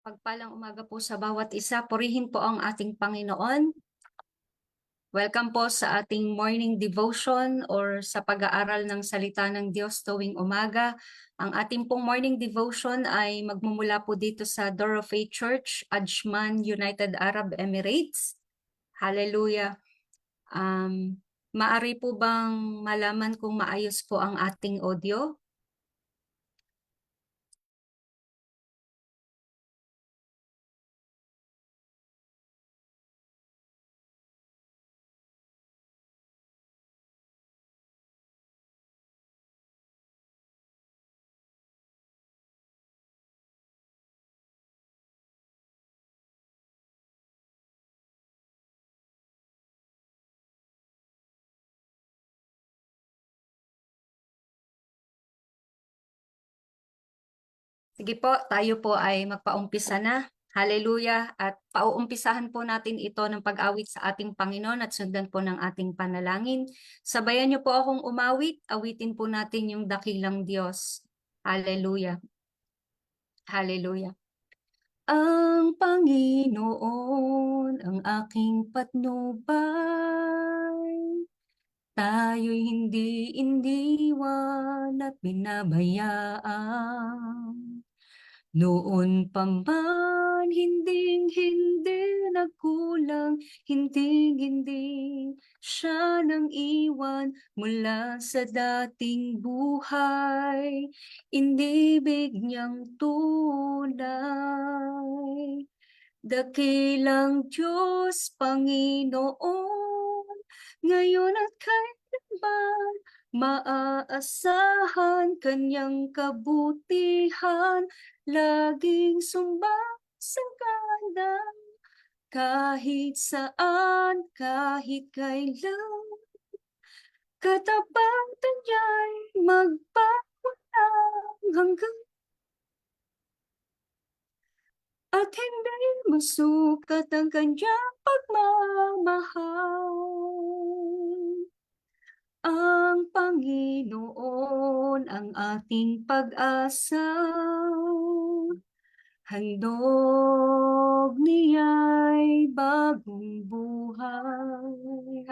Pagpalang umaga po sa bawat isa, purihin po ang ating Panginoon. Welcome po sa ating morning devotion or sa pag-aaral ng salita ng Diyos tuwing umaga. Ang ating pong morning devotion ay magmumula po dito sa Door of Faith Church, Ajman, United Arab Emirates. Hallelujah. Maari po bang malaman kung maayos po ang ating audio? Sige po, tayo po ay magpaumpisa na. Hallelujah. At pauumpisahan po natin ito ng pag-awit sa ating Panginoon at sundan po ng ating panalangin. Sabayan niyo po akong umawit. Awitin po natin yung dakilang Diyos. Hallelujah. Hallelujah. Ang Panginoon ang aking patnubay. Tayo'y hindi iniwan at binabayaan. Noon pa man, hindi nagkulang, hindi siya nang iwan mula sa dating buhay. Inibig niyang tunay. Dakilang Diyos, Panginoon, ngayon at kailanman, maaasahan kanyang kabutihan, laging sumbasangkala, kahit saan, kahit kailan, katapatan niya'y magpapalang hanggang at hindi masukat ang kanyang pagmamahal. Ang Panginoon ang ating pag-asa, handog niya'y bagong buhay.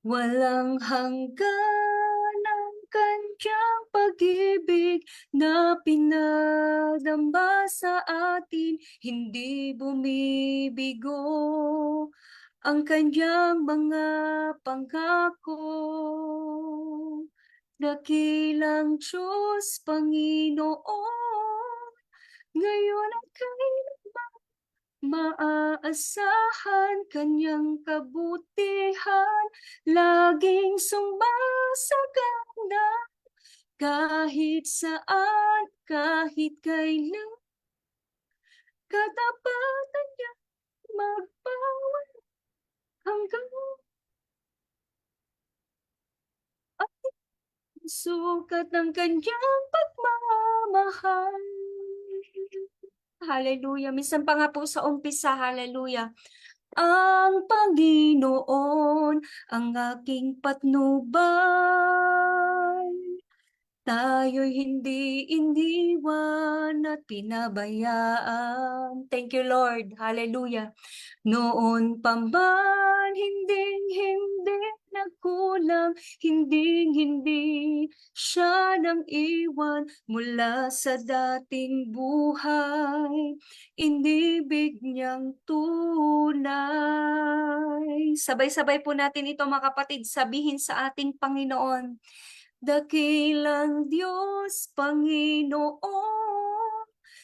Walang hanggan ang kanyang pag-ibig na pinadamba sa atin, hindi bumibigo ang kanyang mga pangako. Dakilang Diyos, Panginoon, ngayon at kailanman, maaasahan kanyang kabutihan, laging sumasagana, kahit saan, kahit kailan, katapatan niya magpawala hanggang at sukat ng kanyang pagmamahal. Hallelujah. Minsan pa nga po sa umpisa, hallelujah. Ang Panginoon ang aking patnubay. Tayo'y hindi iniwan at pinabayaan. Thank you, Lord. Hallelujah. Noon pa man, hindi nagkulang, hindi siya nang iwan mula sa dating buhay. Inibig niyang tunay. Sabay-sabay po natin ito mga kapatid, sabihin sa ating Panginoon. Dakilang Diyos, Panginoon,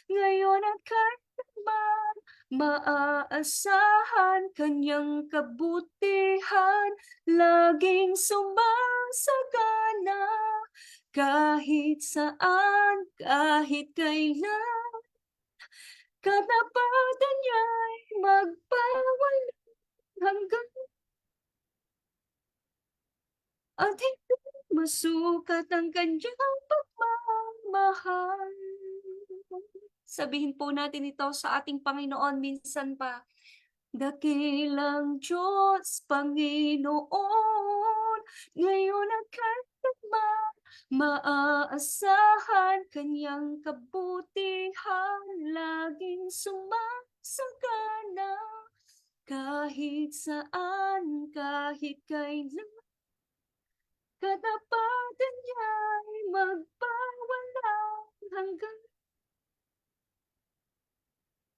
ngayon at kailanman, maaasahan kanyang kabutihan, laging sumasagana, kahit saan, kahit kailan, katapatan niya'y magpawala hanggang at hindi masukat ang kanyang pagmamahal. Sabihin po natin ito sa ating Panginoon minsan pa. Dakilang Diyos, Panginoon, ngayon at kailanman, Maaasahan kanyang kabutihan, laging sumasagana. Kahit saan, kahit kailan, katapatan niya'y magpawalang hanggan.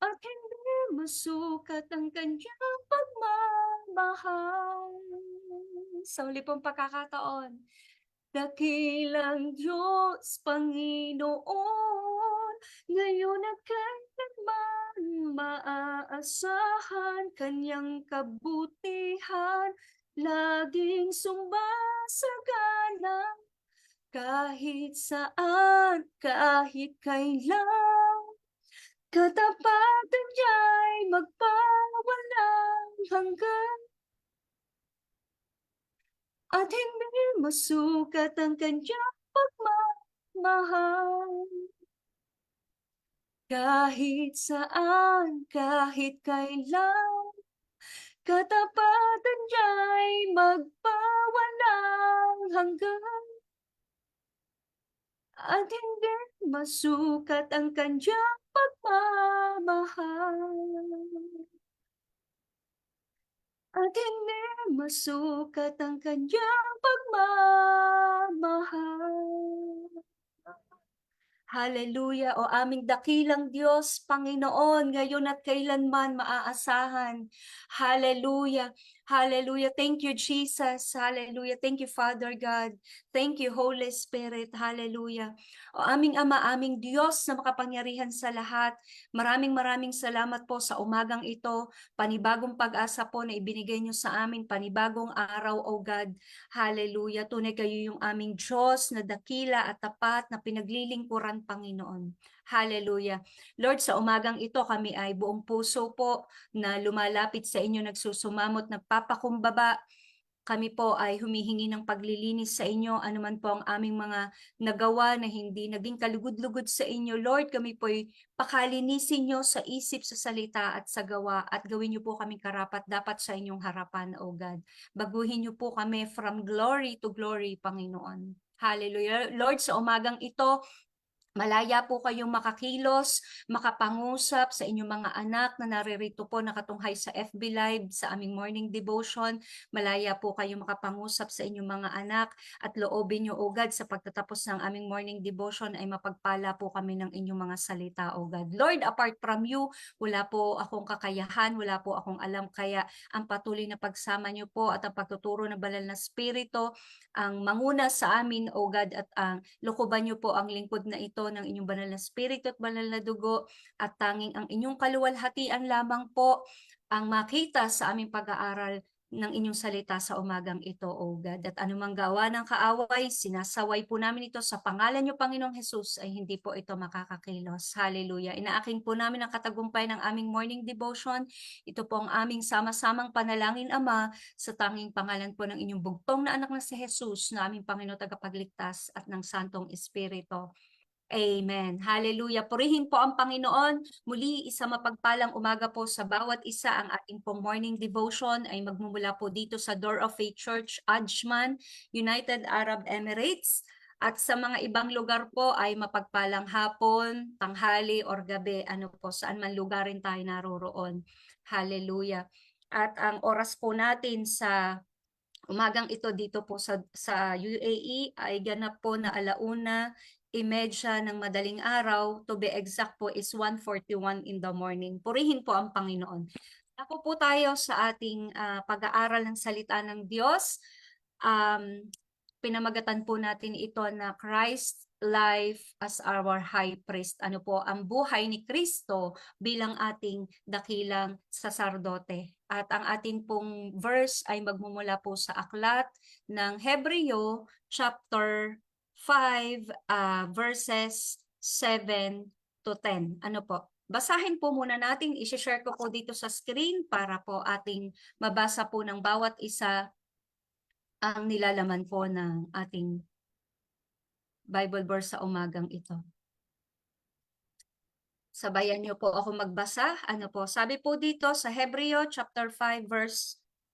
At hindi masukat ang kanyang pagmamahal. Sa uli pong pagkakataon, dakilang Diyos, Panginoon, ngayon at kailanman maaasahan kanyang kabutihan, laging sumasagana, kahit saan, kahit kailan, katapatan niya'y magpawalang hanggan. At hindi masukat ang kanyang pagmamahal. Kahit saan, kahit kailan, katapatan niya'y magpawalang hanggan. At hindi masukat ang kanyang pagmamahal. At hindi masukat ang kanyang pagmamahal. Hallelujah, o aming dakilang Diyos, Panginoon, ngayon at kailanman maaasahan. Hallelujah, hallelujah. Thank you, Jesus. Hallelujah. Thank you, Father God. Thank you, Holy Spirit. Hallelujah. O aming Ama, aming Diyos na makapangyarihan sa lahat, maraming salamat po sa umagang ito, panibagong pag-asa po na ibinigay niyo sa amin, panibagong araw, O God. Hallelujah. Tunay kayo yung aming Diyos na dakila at tapat na pinaglilingkuran, Panginoon. Hallelujah. Lord, sa umagang ito kami ay buong puso po na lumalapit sa inyo, nagsusumamot, nagpapakumbaba. Kami po ay humihingi ng paglilinis sa inyo, anuman po ang aming mga nagawa na hindi naging kalugod-lugod sa inyo. Lord, kami po ay pakalinisin nyo sa isip, sa salita at sa gawa, at gawin nyo po kami karapat dapat sa inyong harapan, O God. Baguhin nyo po kami from glory to glory, Panginoon. Hallelujah. Lord, sa umagang ito, malaya po kayong makakilos, makapangusap sa inyong mga anak na naririto po nakatunghay sa FB Live, sa aming morning devotion. Malaya po kayong makapangusap sa inyong mga anak at loobin nyo, O God, sa pagtatapos ng aming morning devotion ay mapagpala po kami ng inyong mga salita, O God. Lord, apart from you, wala po akong kakayahan, wala po akong alam, kaya ang patuloy na pagsama nyo po at ang pagtuturo ng banal na spirito ang manguna sa amin, O God, at ang lukuban nyo po ang lingkod na ito ng inyong banal na spirito at banal na dugo, at tanging ang inyong kaluwalhatian lamang po ang makita sa aming pag-aaral ng inyong salita sa umagang ito, O God. At anumang gawa ng kaaway, sinasaway po namin ito sa pangalan niyo, Panginoong Jesus, ay hindi po ito makakakilos. Hallelujah. Inaaking po namin ang katagumpay ng aming morning devotion. Ito po ang aming sama-samang panalangin, Ama, sa tanging pangalan po ng inyong bugtong na anak na si Jesus, na aming Panginoon tagapagligtas at ng Santong Espiritu. Amen. Hallelujah. Purihin po ang Panginoon. Muli, isang mapagpalang umaga po sa bawat isa. Ang ating pong morning devotion ay magmumula po dito sa Door of Faith Church, Ajman, United Arab Emirates. At sa mga ibang lugar po ay mapagpalang hapon, tanghali, or gabi. Ano po, saan man lugarin tayo naroroon. Hallelujah. At ang oras po natin sa umagang ito dito po sa UAE ay ganap po na 1:30 ng madaling araw. To be exact po is 1:41 in the morning. Purihin po ang Panginoon. Ako po tayo sa ating pag-aaral ng salita ng Diyos. Pinamagatan po natin ito na Christ life as our high priest. Ano po, ang buhay ni Kristo bilang ating dakilang saserdote. At ang ating pong verse ay magmumula po sa aklat ng Hebreo chapter 5 verses 7 to 10. Ano po? Basahin po muna natin, i-share ko po dito sa screen para po ating mabasa po ng bawat isa ang nilalaman po ng ating Bible verse sa umagang ito. Sabayan niyo po ako magbasa. Ano po? Sabi po dito sa Hebreo chapter 5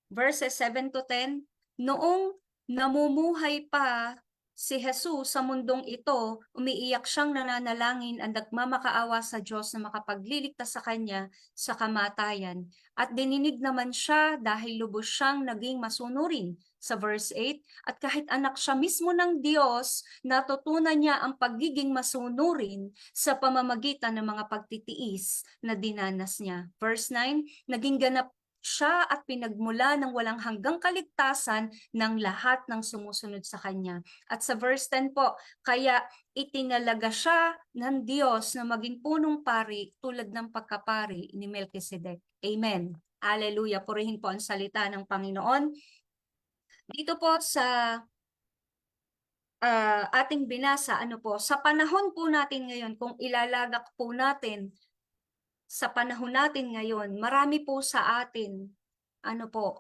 verses 7 to 10, noong namumuhay pa si Jesus sa mundong ito, umiiyak siyang nananalangin at nagmamakaawa sa Diyos na makapagliligtas sa kanya sa kamatayan. At dininig naman siya dahil lubos siyang naging masunurin sa verse 8. At kahit anak siya mismo ng Diyos, natutunan niya ang pagiging masunurin sa pamamagitan ng mga pagtitiis na dinanas niya. Verse 9, naging ganap siya at pinagmula ng walang hanggang kaligtasan ng lahat ng sumusunod sa kanya. At sa verse 10 po, kaya itinalaga siya ng Diyos na maging punong pari tulad ng pagkapari ni Melchizedek. Amen. Hallelujah. Purihin po ang salita ng Panginoon. Dito po sa ating binasa, sa panahon po natin ngayon, kung ilalagak po natin sa panahon natin ngayon, marami po sa atin,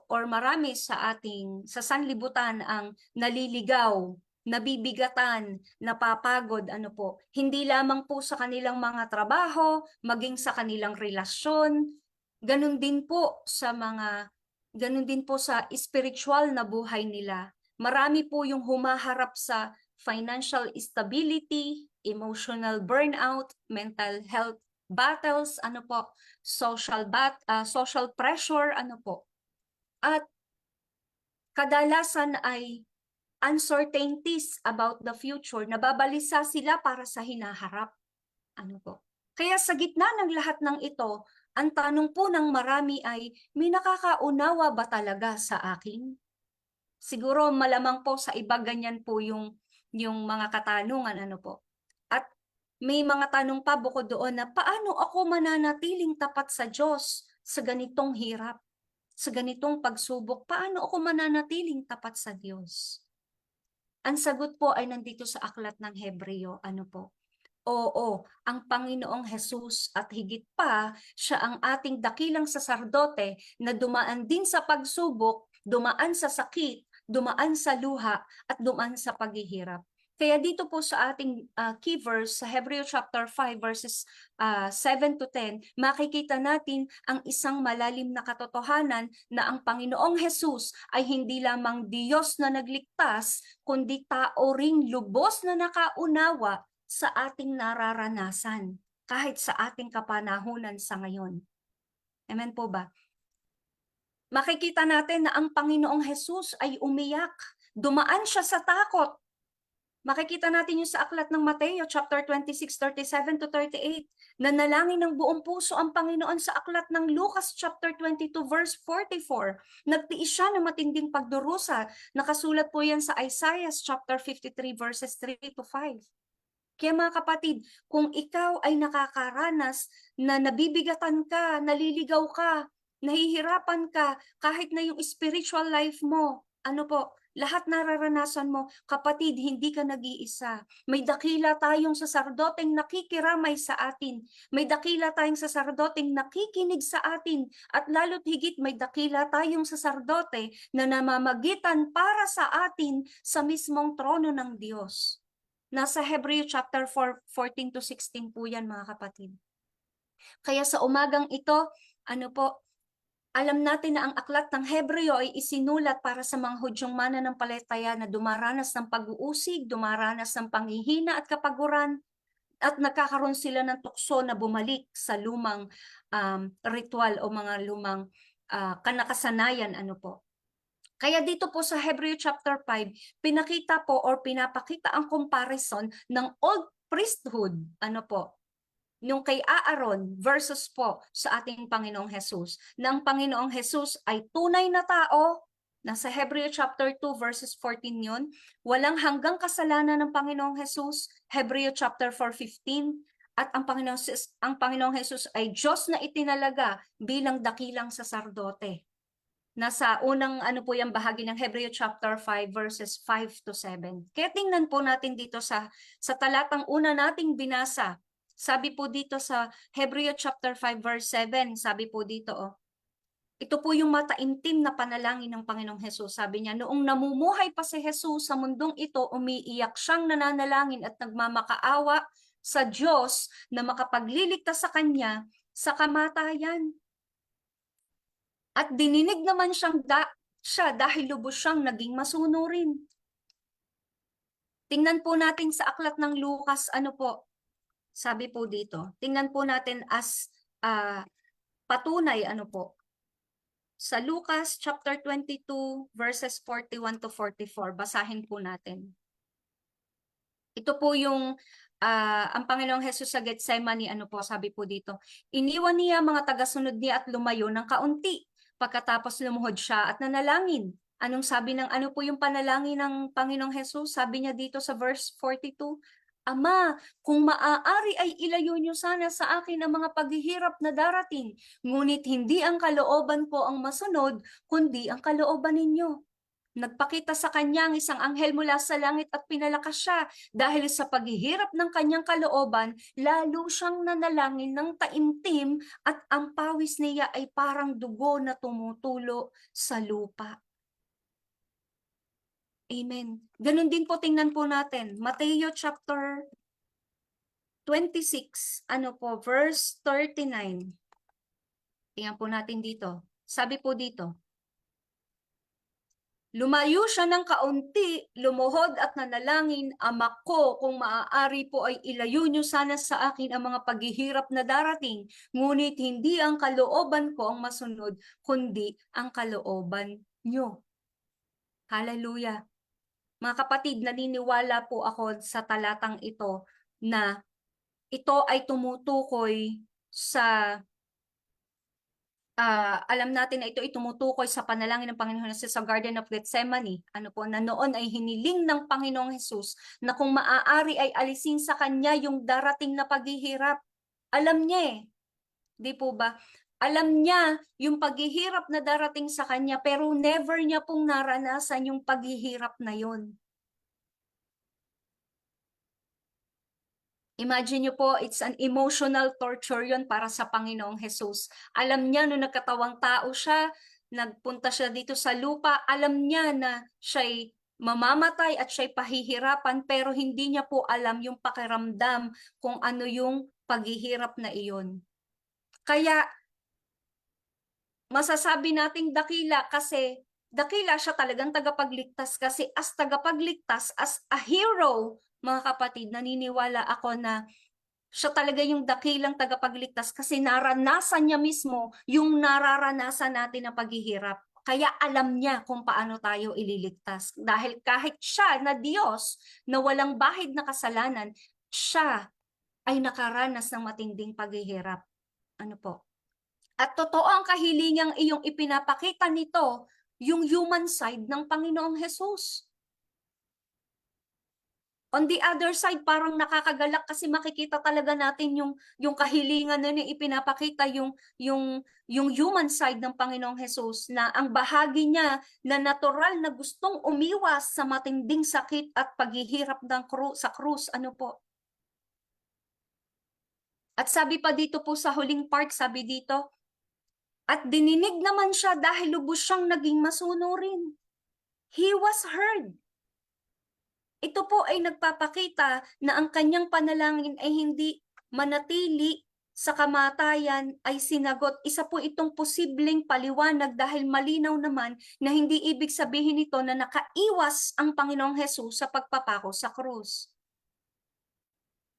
or marami sa ating, sa sanlibutan ang naliligaw, nabibigatan, napapagod, hindi lamang po sa kanilang mga trabaho, maging sa kanilang relasyon, ganun din po sa spiritual na buhay nila. Marami po yung humaharap sa financial instability, emotional burnout, mental health battles, social pressure, At kadalasan ay uncertainties about the future, nababalisa sila para sa hinaharap. Kaya sa gitna ng lahat ng ito, ang tanong po ng marami ay, may nakakaunawa ba talaga sa akin? Siguro malamang po sa iba ganyan po yung mga katanungan, At may mga tanong pa bukod doon na paano ako mananatiling tapat sa Diyos sa ganitong hirap, sa ganitong pagsubok? Paano ako mananatiling tapat sa Diyos? Ang sagot po ay nandito sa aklat ng Hebreo, Oo, ang Panginoong Hesus at higit pa, siya ang ating dakilang saserdote na dumaan din sa pagsubok, dumaan sa sakit, dumaan sa luha, at dumaan sa paghihirap. Kaya dito po sa ating key verse sa Hebreo chapter 5 verses 7 to 10, makikita natin ang isang malalim na katotohanan na ang Panginoong Hesus ay hindi lamang Diyos na nagligtas, kundi tao ring lubos na nakaunawa sa ating nararanasan, kahit sa ating kapanahunan sa ngayon. Amen po ba? Makikita natin na ang Panginoong Hesus ay umiyak. Dumaan siya sa takot. Makikita natin yung sa aklat ng Mateo chapter 26, 37 to 38. Nanalangin ng buong puso ang Panginoon sa aklat ng Lucas chapter 22 verse 44. Nagtiis siya ng matinding pagdurusa. Nakasulat po yan sa Isaiah chapter 53 verses 3 to 5. Kaya mga kapatid, kung ikaw ay nakakaranas na nabibigatan ka, naliligaw ka, nahihirapan ka, kahit na yung spiritual life mo, lahat nararanasan mo, kapatid, hindi ka nag-iisa. May dakila tayong sasardoteng nakikiramay sa atin. May dakila tayong sasardoteng nakikinig sa atin. At lalo't higit may dakila tayong saserdote na namamagitan para sa atin sa mismong trono ng Diyos. Nasa Hebreo chapter 4, 14 to 16 po yan, mga kapatid. Kaya sa umagang ito, alam natin na ang aklat ng Hebreo ay isinulat para sa mga Hudyong mananampalataya na dumaranas ng pag-uusig, dumaranas ng panghihina at kapaguran, at nagkakaroon sila ng tukso na bumalik sa lumang ritual o mga lumang kanakasanayan, Kaya dito po sa Hebreo chapter 5, pinakita po or pinapakita ang comparison ng old priesthood, nung kay Aaron versus po sa ating Panginoong Hesus. Na ang Panginoong Hesus ay tunay na tao, nasa Hebreo chapter 2 verses 14 yun. Walang hanggang kasalanan ng Panginoong Hesus, Hebreo chapter 4:15. At ang Panginoong Hesus ay Diyos na itinalaga bilang dakilang saserdote. Nasa unang po yung bahagi ng Hebreo chapter 5 verses 5 to 7. Kaya tingnan po natin dito sa talatang una nating binasa. Sabi po dito sa Hebreo chapter 5 verse 7, sabi po dito, ito po yung mataimtim na panalangin ng Panginoong Hesus. Sabi niya, noong namumuhay pa si Hesus sa mundong ito, umiiyak siyang nananalangin at nagmamakaawa sa Diyos na makapagliligtas sa kanya sa kamatayan. At dininig naman siya dahil lubos siyang naging masunurin. Tingnan po natin sa aklat ng Lucas, ano po, sabi po dito. Tingnan po natin as patunay, ano po. Sa Lucas chapter 22 verses 41 to 44, basahin po natin. Ito po yung ang Panginoong Hesus sa Getsemani, ano po, sabi po dito. Iniwan niya mga tagasunod niya at lumayo ng kaunti. Pagkatapos lumuhod siya at nanalangin. Anong sabi ng ano po yung panalangin ng Panginoong Hesus? Sabi niya dito sa verse 42, Ama, kung maaari ay ilayo niyo sana sa akin ang mga paghihirap na darating, ngunit hindi ang kalooban ko ang masunod, kundi ang kalooban ninyo. Nagpakita sa kanya ang isang anghel mula sa langit at pinalakas siya. Dahil sa paghihirap ng kanyang kalooban, lalo siyang nanalangin ng taimtim at ang pawis niya ay parang dugo na tumutulo sa lupa. Amen. Ganun din po, tingnan po natin. Mateo chapter 26, ano po, verse 39. Tingnan po natin dito. Sabi po dito, lumayo siya ng kaunti, lumuhod at nanalangin, Ama ko, kung maaari po ay ilayo niyo sana sa akin ang mga paghihirap na darating, ngunit hindi ang kalooban ko ang masunod, kundi ang kalooban niyo. Hallelujah. Mga kapatid, naniniwala po ako sa talatang ito na ito ay tumutukoy sa alam natin na ito ay tumutukoy sa panalangin ng Panginoon Jesus sa Garden of Gethsemane. Ano po, na noon ay hiniling ng Panginoong Jesus na kung maaari ay alisin sa kanya yung darating na paghihirap. Alam niya eh, di po ba? Alam niya yung paghihirap na darating sa kanya, pero never niya pong naranasan yung paghihirap na yun. Imagine niyo po, it's an emotional torture yun para sa Panginoong Jesus. Alam niya nung nagkatawang tao siya, nagpunta siya dito sa lupa, alam niya na siya'y mamamatay at siya'y pahihirapan, pero hindi niya po alam yung pakiramdam kung ano yung paghihirap na iyon. Kaya masasabi nating dakila kasi dakila siya talagang tagapagligtas, kasi as tagapagligtas, as a hero, mga kapatid, naniniwala ako na siya talaga yung dakilang tagapagligtas kasi naranasan niya mismo yung nararanasan natin na paghihirap. Kaya alam niya kung paano tayo ililigtas. Dahil kahit siya na Diyos na walang bahid na kasalanan, siya ay nakaranas ng matinding paghihirap. Ano po? At totoo ang kahilingang iyong ipinapakita nito, yung human side ng Panginoong Jesus. On the other side, parang nakakagalak kasi makikita talaga natin yung kahilingan na ipinapakita yung human side ng Panginoong Jesus, na ang bahagi niya na natural na gustong umiwas sa matinding sakit at paghihirap ng sa krus. Ano po? At sabi pa dito po sa huling part, sabi dito, at dininig naman siya dahil lubos siyang naging masunurin. He was heard. Ito po ay nagpapakita na ang kanyang panalangin ay hindi manatili sa kamatayan ay sinagot. Isa po itong posibleng paliwanag dahil malinaw naman na hindi ibig sabihin nito na nakaiwas ang Panginoong Hesus sa pagpapako sa krus.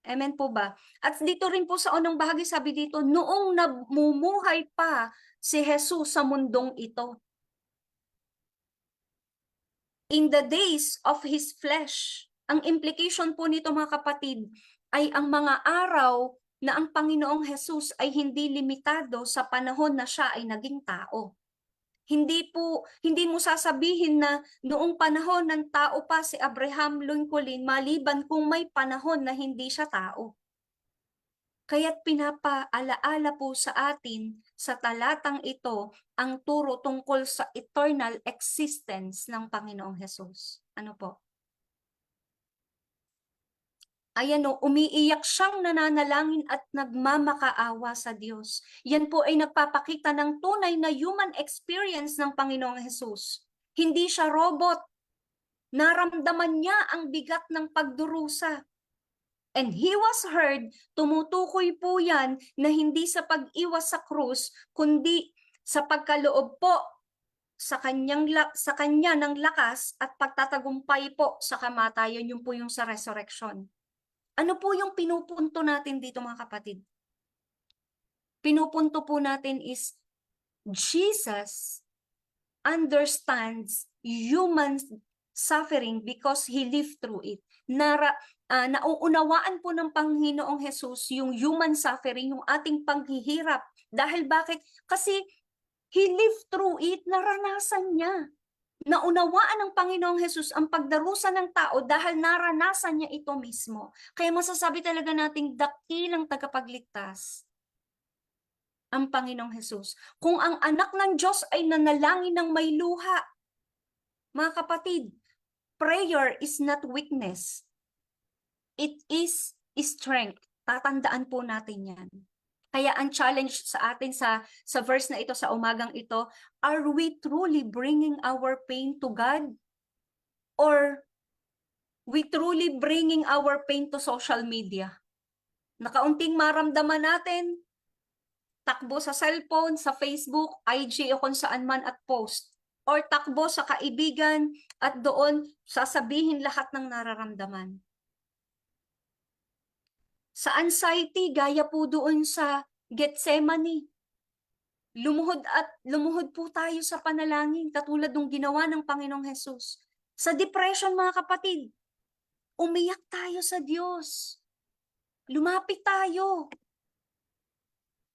Amen po ba? At dito rin po sa unang bahagi, sabi dito, noong namumuhay pa si Hesus sa mundong ito, in the days of his flesh. Ang implication po nito, mga kapatid, ay ang mga araw na ang Panginoong Jesus ay hindi limitado sa panahon na siya ay naging tao. Hindi mo sasabihin na noong panahon ng tao pa si Abraham Lincoln, maliban kung may panahon na hindi siya tao. Kaya't pinapaalaala po sa atin sa talatang ito ang turo tungkol sa eternal existence ng Panginoong Hesus. Ano po? Ayan o, umiiyak siyang nananalangin at nagmamakaawa sa Diyos. Yan po ay nagpapakita ng tunay na human experience ng Panginoong Hesus. Hindi siya robot. Naramdaman niya ang bigat ng pagdurusa. And he was heard, tumutukoy po yan na hindi sa pag-iwas sa krus, kundi sa pagkaloob po sa kanya ng lakas at pagtatagumpay po sa kamatayan, yun po yung sa resurrection. Ano po yung pinupunto natin dito mga kapatid? Pinupunto po natin is Jesus understands human suffering because He lived through it. Nauunawaan po ng Panginoong Jesus yung human suffering, yung ating paghihirap. Dahil bakit? Kasi He lived through it, naranasan niya. Naunawaan ng Panginoong Jesus ang pagdarusa ng tao dahil naranasan niya ito mismo. Kaya masasabi talaga nating dakilang tagapagligtas ang Panginoong Jesus. Kung ang anak ng Diyos ay nanalangin ng may luha, mga kapatid, prayer is not weakness. It is strength. Tatandaan po natin yan. Kaya ang challenge sa atin sa verse na ito, sa umagang ito, are we truly bringing our pain to God? Or we truly bringing our pain to social media? Nakaunting maramdaman natin, takbo sa cellphone, sa Facebook, IG o kung saan man at post. Or takbo sa kaibigan at doon sasabihin lahat ng nararamdaman. Sa anxiety, gaya po doon sa Gethsemane. Lumuhod po tayo sa panalangin katulad ng ginawa ng Panginoong Jesus. Sa depression mga kapatid, umiyak tayo sa Diyos. Lumapit tayo.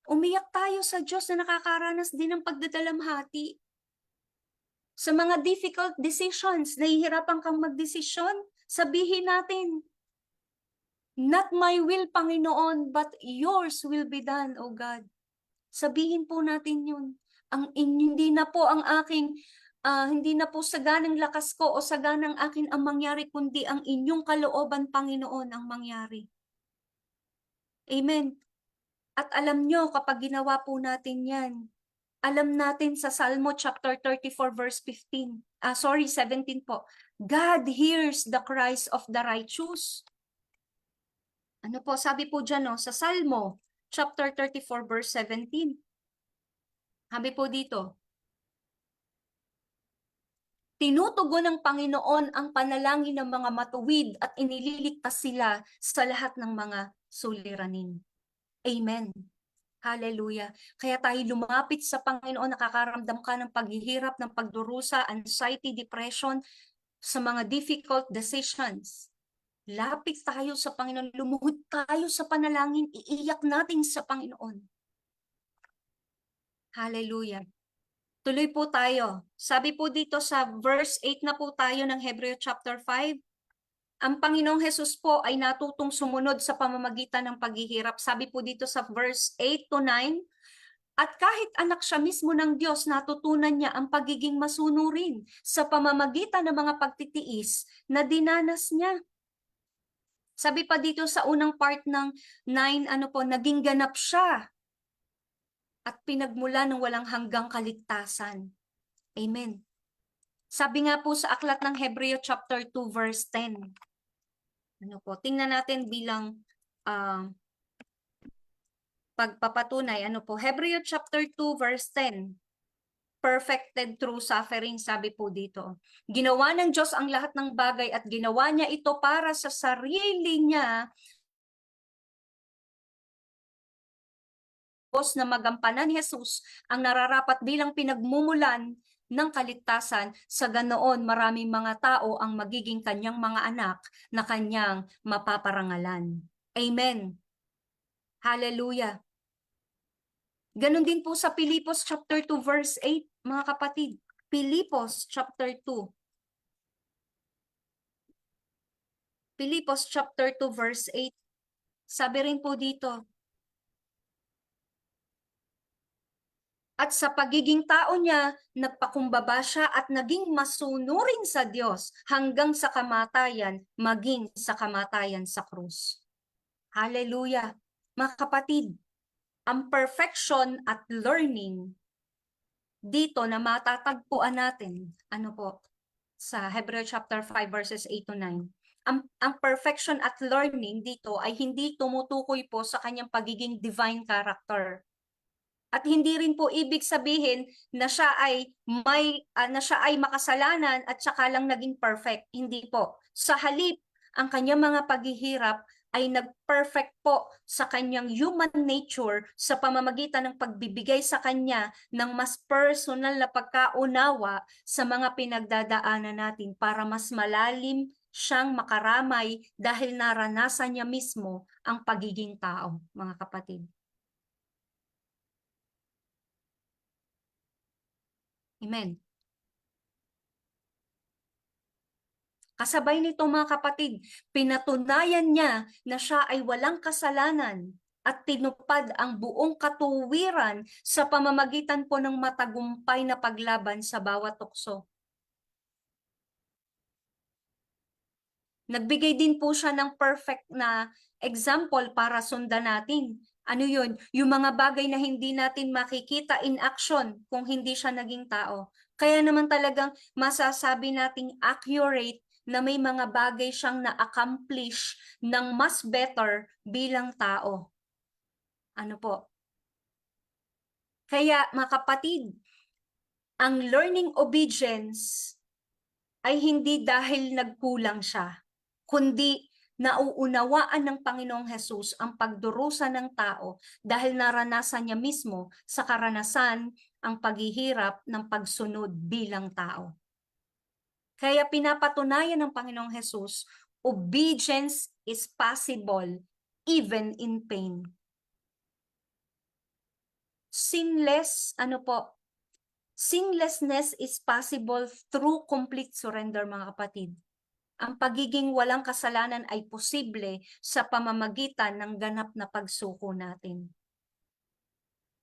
Umiyak tayo sa Diyos na nakakaranas din ng pagdadalamhati. Sa mga difficult decisions, nahihirapan kang magdesisyon, sabihin natin, not my will, Panginoon, but yours will be done, O God. Sabihin po natin yun. Hindi na po ang aking, hindi na po saganang lakas ko o saganang akin ang mangyari, kundi ang inyong kalooban, Panginoon, ang mangyari. Amen. At alam nyo, kapag ginawa po natin yan, alam natin sa Salmo chapter 34 verse 17 po. God hears the cries of the righteous. Ano po, sabi po dyan, no, sa Salmo chapter 34 verse 17. Sabi po dito, tinutugon ng Panginoon ang panalangin ng mga matuwid at inililigtas sila sa lahat ng mga suliranin. Amen. Hallelujah. Kaya tayo lumapit sa Panginoon, nakakaramdam ka ng paghihirap, ng pagdurusa, anxiety, depression, sa mga difficult decisions. Lapit tayo sa Panginoon, lumuhod tayo sa panalangin, iiyak natin sa Panginoon. Hallelujah. Tuloy po tayo. Sabi po dito sa verse 8 na po tayo ng Hebreo chapter 5, ang Panginoong Jesus po ay natutong sumunod sa pamamagitan ng paghihirap. Sabi po dito sa verse 8 to 9, at kahit anak siya mismo ng Diyos, natutunan niya ang pagiging masunurin sa pamamagitan ng mga pagtitiis na dinanas niya. Sabi pa dito sa unang part ng 9, naging ganap siya at pinagmula ng walang hanggang kaligtasan. Amen. Sabi nga po sa aklat ng Hebreo chapter 2 verse 10. Tingnan natin bilang pagpapatunay. Hebreo chapter 2 verse 10. Perfected through suffering, sabi po dito. Ginawa ng Diyos ang lahat ng bagay at ginawa niya ito para sa sarili niya na magampanan ni Jesus ang nararapat bilang pinagmumulan ng kaligtasan. Sa ganoon, maraming mga tao ang magiging kanyang mga anak na kanyang mapaparangalan. Amen. Hallelujah. Ganon din po sa Pilipos chapter 2 verse 8, mga kapatid. Pilipos chapter 2. Pilipos chapter 2 verse 8. Sabi rin po dito, at sa pagiging tao niya, nagpakumbaba siya at naging masunurin sa Diyos hanggang sa kamatayan, maging sa kamatayan sa krus. Hallelujah. Mga kapatid, ang perfection at learning dito na matatagpuan natin, sa Hebreo chapter 5 verses 8 to 9. Ang perfection at learning dito ay hindi tumutukoy po sa kanyang pagiging divine character. At hindi rin po ibig sabihin na siya ay makasalanan at saka lang naging perfect. Hindi po. Sa halip, ang kanyang mga paghihirap ay nag-perfect po sa kanyang human nature sa pamamagitan ng pagbibigay sa kanya ng mas personal na pagkaunawa sa mga pinagdadaanan natin para mas malalim siyang makaramay dahil naranasan niya mismo ang pagiging tao, mga kapatid. Amen. Kasabay nito mga kapatid, pinatunayan niya na siya ay walang kasalanan at tinupad ang buong katuwiran sa pamamagitan po ng matagumpay na paglaban sa bawat tukso. Nagbigay din po siya ng perfect na example para sundan natin. Ano yun? Yung mga bagay na hindi natin makikita in action kung hindi siya naging tao. Kaya naman talagang masasabi nating accurate na may mga bagay siyang na-accomplish ng mas better bilang tao. Ano po? Kaya mga kapatid, ang learning obedience ay hindi dahil nagkulang siya, kundi nauunawaan ng Panginoong Hesus ang pagdurusa ng tao dahil naranasan niya mismo sa karanasan ang paghihirap ng pagsunod bilang tao. Kaya pinapatunayan ng Panginoong Hesus, obedience is possible even in pain. Sinlessness is possible through complete surrender, mga kapatid. Ang pagiging walang kasalanan ay posible sa pamamagitan ng ganap na pagsuko natin.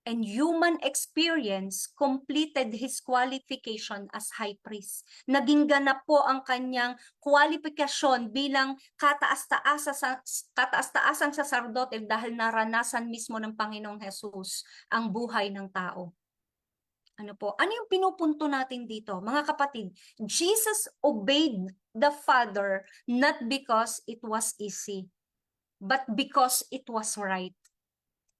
And human experience completed his qualification as high priest. Naging ganap po ang kanyang kwalifikasyon bilang kataas-taasang saserdote dahil naranasan mismo ng Panginoong Hesus ang buhay ng tao. Ano po? Ano yung pinupunto natin dito? Mga kapatid, Jesus obeyed the Father not because it was easy, but because it was right.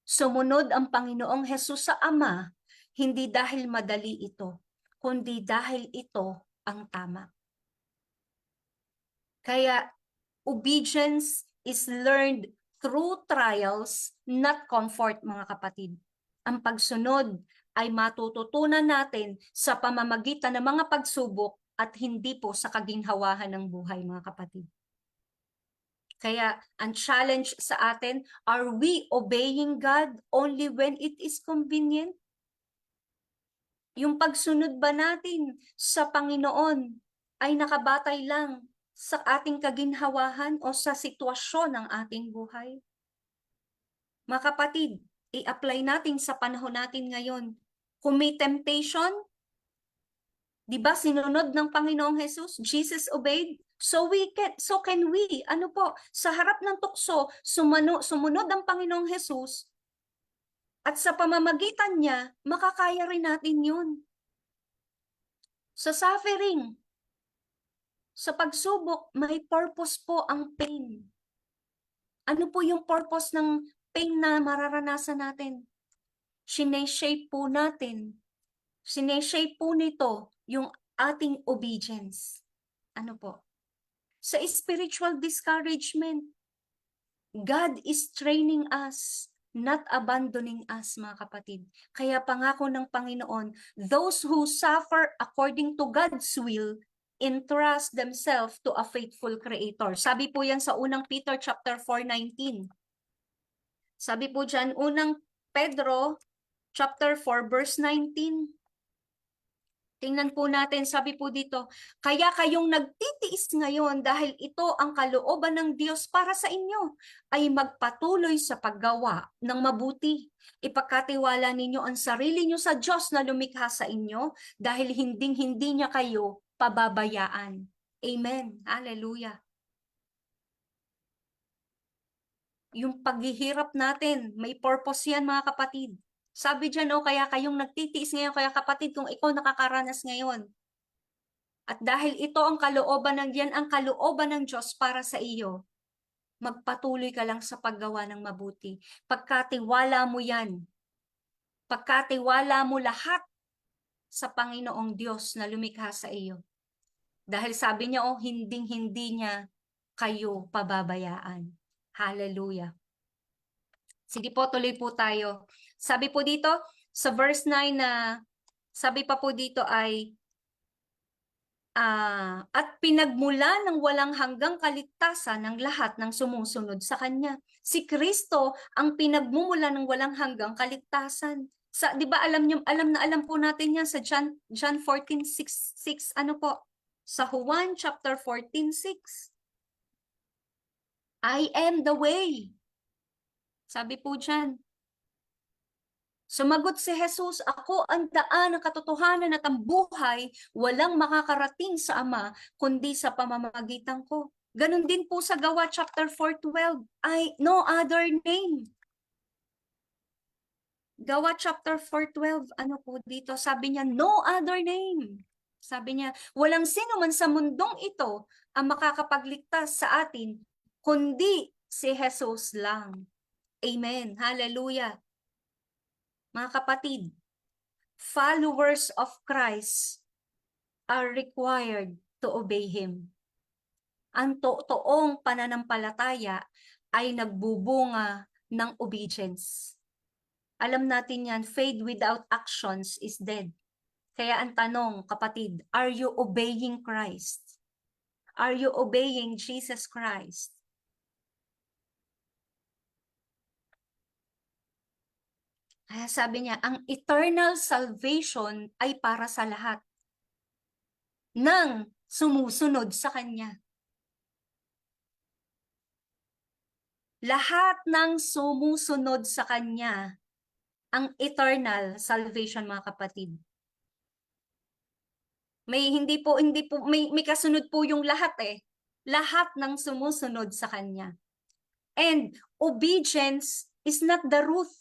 Sumunod ang Panginoong Hesus sa Ama, hindi dahil madali ito, kundi dahil ito ang tama. Kaya, obedience is learned through trials, not comfort, mga kapatid. Ang pagsunod ay matututunan natin sa pamamagitan ng mga pagsubok at hindi po sa kaginhawahan ng buhay, mga kapatid. Kaya ang challenge sa atin, are we obeying God only when it is convenient? Yung pagsunod ba natin sa Panginoon ay nakabatay lang sa ating kaginhawahan o sa sitwasyon ng ating buhay? Mga kapatid, i-apply natin sa panahon natin ngayon. Kung may temptation, di ba sinunod ng Panginoong Hesus? Jesus obeyed. So can we. Ano po? Sa harap ng tukso, sumunod ang Panginoong Hesus at sa pamamagitan niya, makakaya rin natin yun. Sa suffering, sa pagsubok, may purpose po ang pain. Ano po yung purpose ng pain na mararanasan natin? Sineshape po natin. Sineshape po nito yung ating obedience. Ano po? Sa spiritual discouragement, God is training us, not abandoning us, mga kapatid. Kaya pangako ng Panginoon, those who suffer according to God's will, entrust themselves to a faithful Creator. Sabi po yan sa unang Peter chapter 4:19. Sabi po dyan, unang Pedro chapter 4 verse 19. Tingnan po natin, sabi po dito, kaya kayong nagtitiis ngayon dahil ito ang kalooban ng Diyos para sa inyo, ay magpatuloy sa paggawa ng mabuti. Ipagkatiwala ninyo ang sarili nyo sa Diyos na lumikha sa inyo dahil hinding-hindi niya kayo pababayaan. Amen. Hallelujah. Yung paghihirap natin, may purpose yan, mga kapatid. Sabi dyan, kaya kayong nagtitiis ngayon, kaya kapatid, kung ikaw nakakaranas ngayon. At dahil ito ang kalooban ng Diyan, ang kalooban ng Diyos para sa iyo, magpatuloy ka lang sa paggawa ng mabuti. Pagkatiwala mo yan, pagkatiwala mo lahat sa Panginoong Diyos na lumikha sa iyo. Dahil sabi niya, hinding-hindi niya kayo pababayaan. Hallelujah. Sige po, tuloy po tayo. Sabi po dito, sa verse 9 na, sabi pa po dito ay, at pinagmula ng walang hanggang kaligtasan ng lahat ng sumusunod sa Kanya. Si Kristo ang pinagmumula ng walang hanggang kaligtasan. Di ba alam po natin yan sa John 14:6, ano po? Sa Juan chapter 14:6. I am the way. Sabi po dyan. Sumagot si Jesus, ako ang daan, ang katotohanan at ang buhay, walang makakarating sa Ama, kundi sa pamamagitan ko. Ganon din po sa Gawa chapter 4:12, no other name. Gawa chapter 4:12, ano po dito? Sabi niya, no other name. Sabi niya, walang sino man sa mundong ito ang makakapagligtas sa atin, kundi si Jesus lang. Amen. Hallelujah. Mga kapatid, followers of Christ are required to obey Him. Ang totoong pananampalataya ay nagbubunga ng obedience. Alam natin yan, faith without actions is dead. Kaya ang tanong, kapatid, are you obeying Christ? Are you obeying Jesus Christ? Kaya sabi niya, ang eternal salvation ay para sa lahat ng sumusunod sa Kanya. Lahat ng sumusunod sa Kanya ang eternal salvation, mga kapatid. Hindi po may kasunod po yung lahat eh. Lahat ng sumusunod sa Kanya. And obedience is not the root.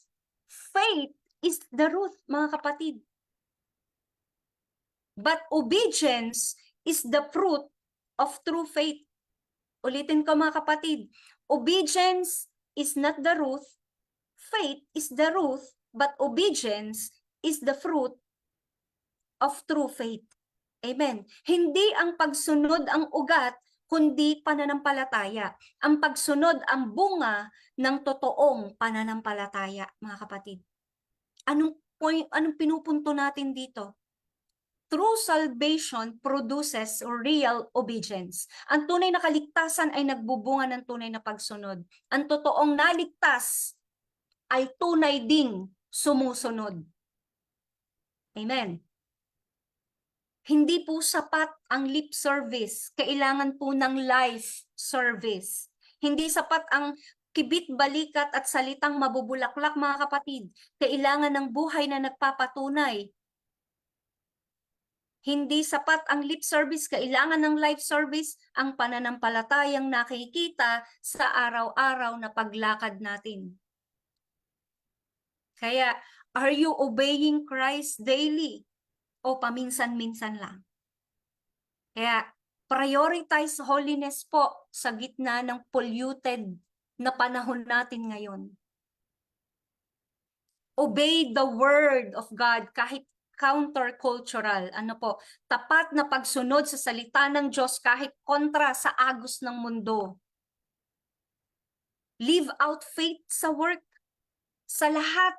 Faith is the root, mga kapatid. But obedience is the fruit of true faith. Ulitin ko, mga kapatid. Obedience is not the root. Faith is the root, but obedience is the fruit of true faith. Amen. Hindi ang pagsunod ang ugat, kundi pananampalataya. Ang pagsunod ang bunga ng totoong pananampalataya, mga kapatid. Anong pinupunto natin dito? True salvation produces real obedience. Ang tunay na kaligtasan ay nagbubunga ng tunay na pagsunod. Ang totoong naligtas ay tunay ding sumusunod. Amen. Hindi po sapat ang lip service. Kailangan po ng life service. Hindi sapat ang kibit-balikat at salitang mabubulaklak, mga kapatid. Kailangan ng buhay na nagpapatunay. Hindi sapat ang lip service. Kailangan ng life service, ang pananampalatayang nakikita sa araw-araw na paglakad natin. Kaya, are you obeying Christ daily? O paminsan-minsan lang? Kaya, prioritize holiness po sa gitna ng polluted na panahon natin ngayon. Obey the word of God kahit countercultural. Ano po? Tapat na pagsunod sa salita ng Diyos kahit kontra sa agos ng mundo. Live out faith sa work. Sa lahat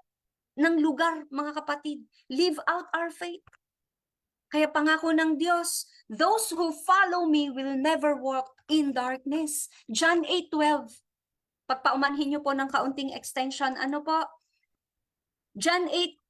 ng lugar, mga kapatid. Live out our faith. Kaya pangako ng Diyos, those who follow me will never walk in darkness. John 8:12. Pagpaumanhin niyo po ng kaunting extension, ano po? John 8,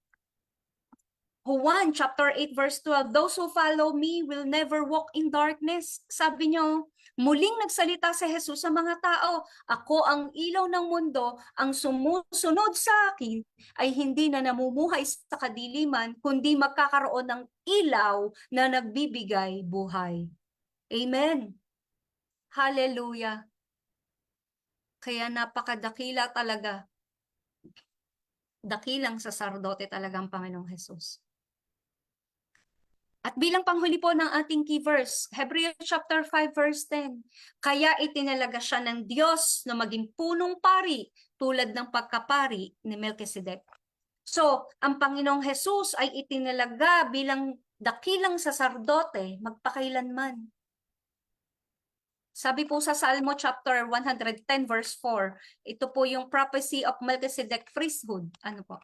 Juan chapter 8 verse 12, those who follow me will never walk in darkness. Sabi niyo, muling nagsalita si Jesus sa mga tao, ako ang ilaw ng mundo, ang sumusunod sa akin ay hindi na namumuhay sa kadiliman, kundi magkakaroon ng ilaw na nagbibigay buhay. Amen. Hallelujah. Kaya napakadakila talaga. Dakilang saserdote talagang Panginoong Jesus. At bilang panghuli po ng ating key verse, Hebrews chapter 5 verse 10, kaya itinalaga siya ng Diyos na maging punong pari tulad ng pagkapari ni Melchizedek. So, ang Panginoong Hesus ay itinalaga bilang dakilang saserdote magpakailanman. Sabi po sa Salmo chapter 110 verse 4, ito po yung prophecy of Melchizedek priesthood. Ano po?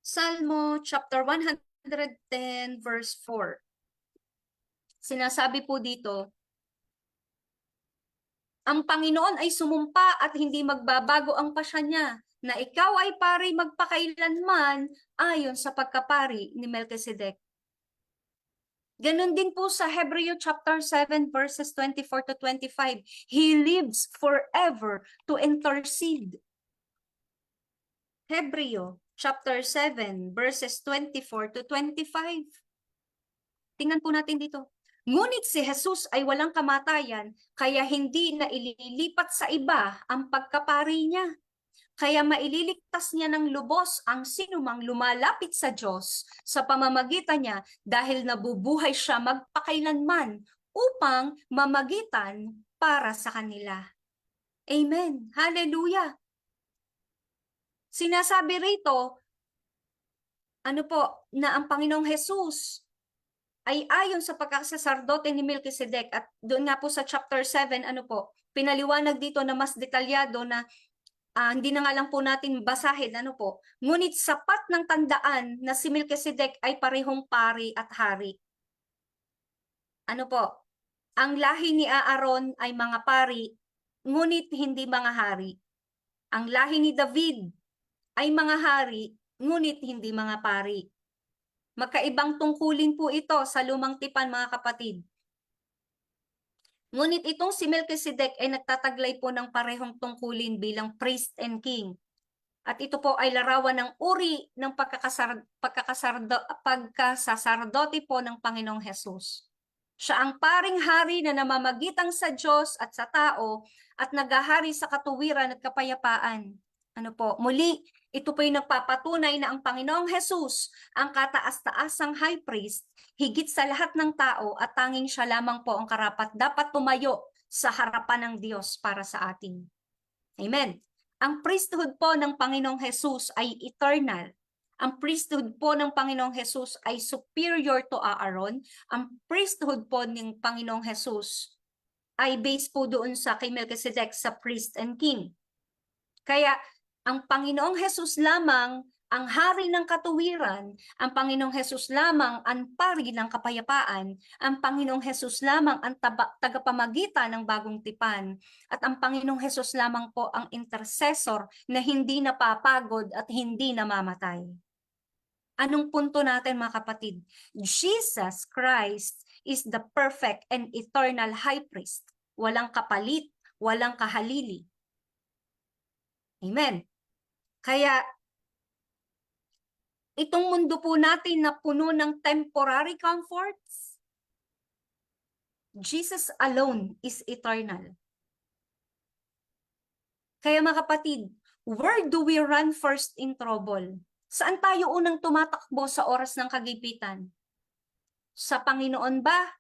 Salmo chapter 110 verse 4. Sinasabi po dito, ang Panginoon ay sumumpa at hindi magbabago ang pasya niya, na ikaw ay pari magpakailanman ayon sa pagkapari ni Melchizedek. Ganon din po sa Hebreo chapter 7 verses 24 to 25. He lives forever to intercede. Hebreo chapter 7 verses 24 to 25. Tingnan po natin dito. Ngunit si Jesus ay walang kamatayan, kaya hindi na ililipat sa iba ang pagkapari niya. Kaya maililigtas niya ng lubos ang sinumang lumalapit sa Diyos sa pamamagitan niya dahil nabubuhay siya magpakailanman upang mamagitan para sa kanila. Amen. Hallelujah. Sinasabi rito, ano po, na ang Panginoong Jesus ay ayon sa pagkakasaserdote ni Melchizedek, at doon nga po sa chapter 7, ano po, pinaliwanag dito na mas detalyado na hindi na nga lang po natin basahin, ano po. Ngunit sapat ng tandaan na si Melchizedek ay parehong pari at hari. Ano po? Ang lahi ni Aaron ay mga pari, ngunit hindi mga hari. Ang lahi ni David ay mga hari, ngunit hindi mga pari. Magkaibang tungkulin po ito sa lumang tipan, mga kapatid. Ngunit itong si Melchizedek ay nagtataglay po ng parehong tungkulin bilang priest and king. At ito po ay larawan ng uri ng pagkasaserdote po ng Panginoong Hesus. Siya ang paring hari na namamagitan sa Diyos at sa tao at naghahari sa katuwiran at kapayapaan. Ano po? Muli, ito po yung nagpapatunay na ang Panginoong Hesus, ang kataas-taasang high priest, higit sa lahat ng tao at tanging siya lamang po ang karapat dapat tumayo sa harapan ng Diyos para sa atin. Amen. Ang priesthood po ng Panginoong Hesus ay eternal. Ang priesthood po ng Panginoong Hesus ay superior to Aaron. Ang priesthood po ng Panginoong Hesus ay based po doon sa kay Melchizedek sa priest and king. Kaya ang Panginoong Hesus lamang ang hari ng katuwiran, ang Panginoong Hesus lamang ang pari ng kapayapaan, ang Panginoong Hesus lamang ang tagapamagitan ng bagong tipan, at ang Panginoong Hesus lamang po ang intercessor na hindi napapagod at hindi namamatay. Anong punto natin, mga kapatid? Jesus Christ is the perfect and eternal high priest. Walang kapalit, walang kahalili. Amen. Kaya itong mundo po natin na puno ng temporary comforts, Jesus alone is eternal. Kaya mga kapatid, where do we run first in trouble? Saan tayo unang tumatakbo sa oras ng kagipitan? Sa Panginoon ba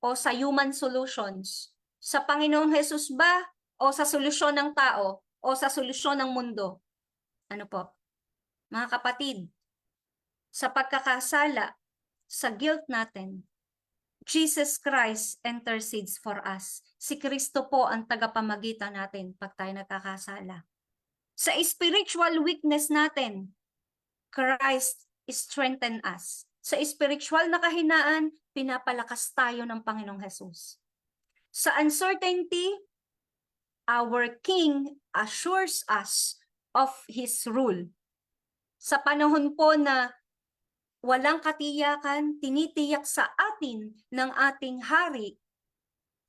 o sa human solutions? Sa Panginoong Hesus ba o sa solusyon ng tao o sa solusyon ng mundo? Ano po? Mga kapatid, sa pagkakasala, sa guilt natin, Jesus Christ intercedes for us. Si Kristo po ang tagapamagitan natin pag tayo nagkakasala. Sa spiritual weakness natin, Christ strengthen us. Sa spiritual na kahinaan, pinapalakas tayo ng Panginoong Hesus. Sa uncertainty, our King assures us of His rule. Sa panahon po na walang katiyakan, tinitiyak sa atin ng ating hari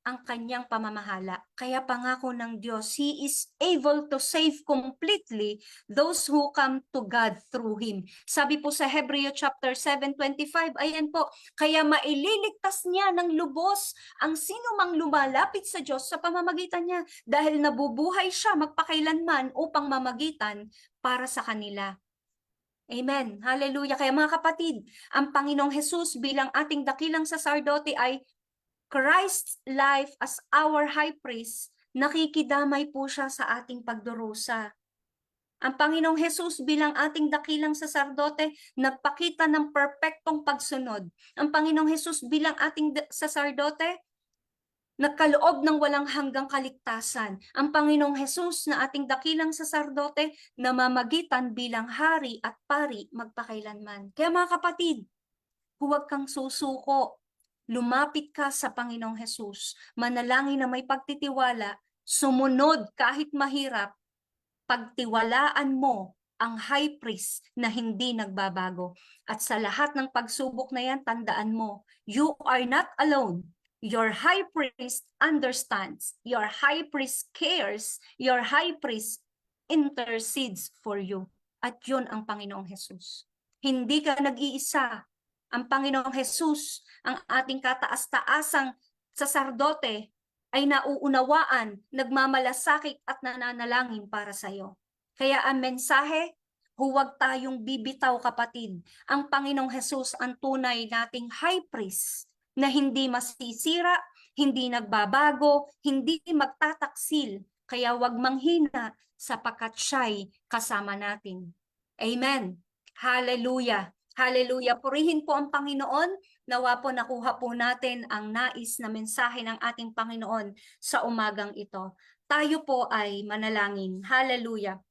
ang kanyang pamamahala. Kaya pangako ng Diyos, He is able to save completely those who come to God through Him. Sabi po sa Hebreo chapter 7:25, ayan po, kaya maililigtas niya ng lubos ang sino mang lumalapit sa Diyos sa pamamagitan niya dahil nabubuhay siya magpakailanman upang mamagitan para sa kanila. Amen. Hallelujah. Kaya mga kapatid, ang Panginoong Hesus bilang ating dakilang saserdote ay Christ's life as our high priest, nakikidamay po siya sa ating pagdurusa. Ang Panginoong Hesus bilang ating dakilang saserdote, nagpakita ng perpektong pagsunod. Ang Panginoong Hesus bilang ating saserdote, nagkaloob ng walang hanggang kaligtasan. Ang Panginoong Hesus na ating dakilang saserdote, namamagitan bilang hari at pari magpakailanman. Kaya mga kapatid, huwag kang susuko. Lumapit ka sa Panginoong Hesus. Manalangin na may pagtitiwala, sumunod kahit mahirap, pagtiwalaan mo ang high priest na hindi nagbabago. At sa lahat ng pagsubok na yan, tandaan mo, you are not alone. Your high priest understands. Your high priest cares. Your high priest intercedes for you. At yun ang Panginoong Hesus. Hindi ka nag-iisa. Ang Panginoong Hesus, ang ating kataas-taasang saserdote, ay nauunawaan, nagmamalasakit at nananalangin para sa iyo. Kaya ang mensahe, huwag tayong bibitaw kapatid. Ang Panginoong Hesus ang tunay nating high priest na hindi masisira, hindi nagbabago, hindi magtataksil. Kaya huwag manghina sapagkat siya'y kasama natin. Amen. Hallelujah. Hallelujah. Purihin po ang Panginoon. Nawa po nakuha po natin ang nais na mensahe ng ating Panginoon sa umagang ito. Tayo po ay manalangin. Hallelujah.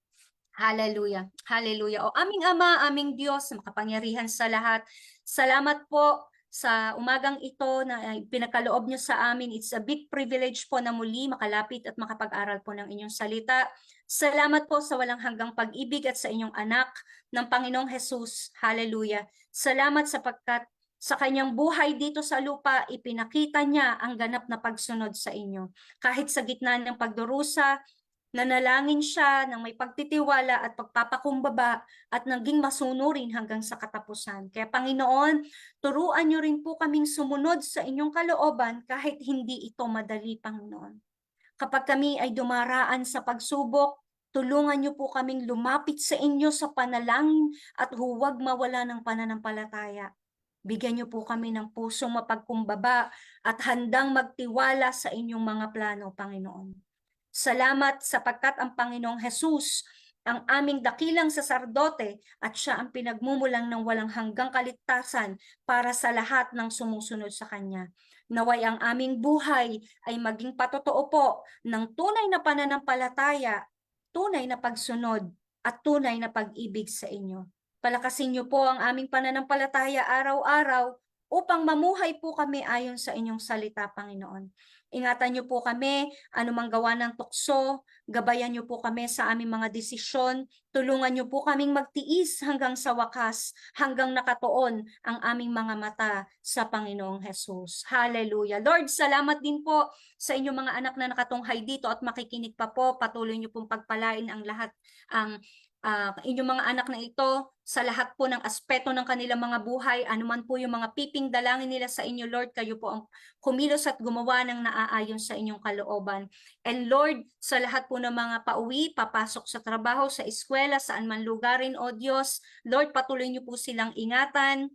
Hallelujah. Hallelujah. O aming Ama, aming Diyos, makapangyarihan sa lahat. Salamat po sa umagang ito na pinagkaloob niyo sa amin. It's a big privilege po na muli makalapit at makapag-aral po ng inyong salita. Salamat po sa walang hanggang pag-ibig at sa inyong anak ng Panginoong Hesus. Hallelujah. Salamat sapagkat sa kanyang buhay dito sa lupa, ipinakita niya ang ganap na pagsunod sa inyo. Kahit sa gitna ng pagdurusa, nanalangin siya ng may pagtitiwala at pagpapakumbaba at naging masunurin hanggang sa katapusan. Kaya Panginoon, turuan niyo rin po kaming sumunod sa inyong kalooban kahit hindi ito madali, Panginoon. Kapag kami ay dumaraan sa pagsubok, tulungan niyo po kaming lumapit sa inyo sa panalangin at huwag mawala ng pananampalataya. Bigyan niyo po kami ng pusong mapagkumbaba at handang magtiwala sa inyong mga plano, Panginoon. Salamat sapagkat ang Panginoong Hesus ang aming dakilang saserdote at siya ang pinagmumulang ng walang hanggang kaligtasan para sa lahat ng sumusunod sa Kanya. Naway ang aming buhay ay maging patotoo po ng tunay na pananampalataya, tunay na pagsunod at tunay na pag-ibig sa inyo. Palakasin niyo po ang aming pananampalataya araw-araw upang mamuhay po kami ayon sa inyong salita, Panginoon. Ingatan niyo po kami, anumang gawa ng tukso, gabayan niyo po kami sa aming mga desisyon, tulungan niyo po kaming magtiis hanggang sa wakas, hanggang nakatuon ang aming mga mata sa Panginoong Hesus. Hallelujah. Lord, salamat din po sa inyong mga anak na nakatunghay dito at makikinig pa po. Patuloy niyo pong pagpalain ang lahat, ang inyong mga anak na ito sa lahat po ng aspeto ng kanilang mga buhay, anuman po yung mga piping dalangin nila sa inyo, Lord, kayo po ang kumilos at gumawa ng naaayon sa inyong kalooban. And Lord, sa lahat po ng mga pauwi, papasok sa trabaho, sa eskwela, saan man lugarin, O Diyos, Lord, patuloy niyo po silang ingatan.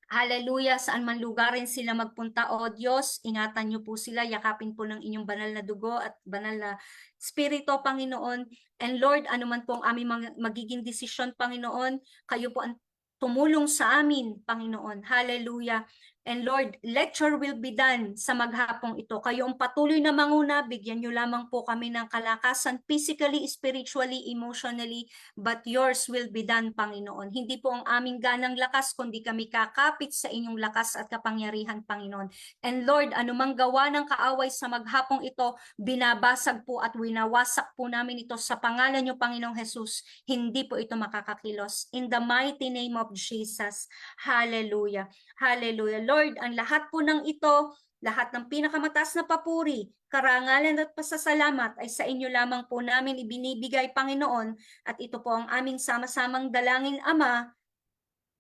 Hallelujah, saan man lugarin sila magpunta, O Diyos, ingatan niyo po sila, yakapin po ng inyong banal na dugo at banal na Espiritu, Panginoon. And Lord, anuman po ang aming magiging desisyon, Panginoon, kayo po ang tumulong sa amin, Panginoon. Hallelujah. And Lord, let your will be done sa maghapong ito. Kayo ang patuloy na manguna, bigyan niyo lamang po kami ng kalakasan physically, spiritually, emotionally, but yours will be done, Panginoon. Hindi po ang aming ganang lakas, kundi kami kakapit sa inyong lakas at kapangyarihan, Panginoon. And Lord, anumang gawa ng kaaway sa maghapong ito, binabasag po at winawasak po namin ito sa pangalan niyo, Panginoong Hesus. Hindi po ito makakakilos. In the mighty name of Jesus. Hallelujah. Hallelujah. Lord, ang lahat po ng ito, lahat ng pinakamataas na papuri, karangalan at pasasalamat ay sa inyo lamang po namin ibinibigay, Panginoon, at ito po ang aming sama-samang dalangin, Ama,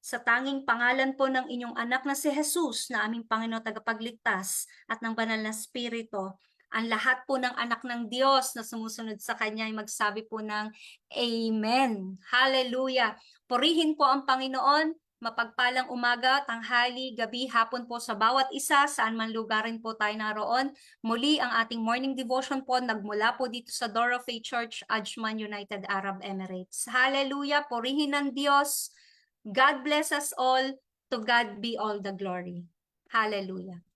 sa tanging pangalan po ng inyong anak na si Jesus na aming Panginoon tagapagligtas at ng banal na Espiritu. Ang lahat po ng anak ng Diyos na sumusunod sa Kanya ay magsabi po ng Amen. Hallelujah. Purihin po ang Panginoon. Mapagpalang umaga, tanghali, gabi, hapon po sa bawat isa, saan man lugarin po tayo naroon. Muli ang ating morning devotion po nagmula po dito sa Door of Faith Church, Ajman, United Arab Emirates. Hallelujah, purihin ng Diyos. God bless us all. To God be all the glory. Hallelujah.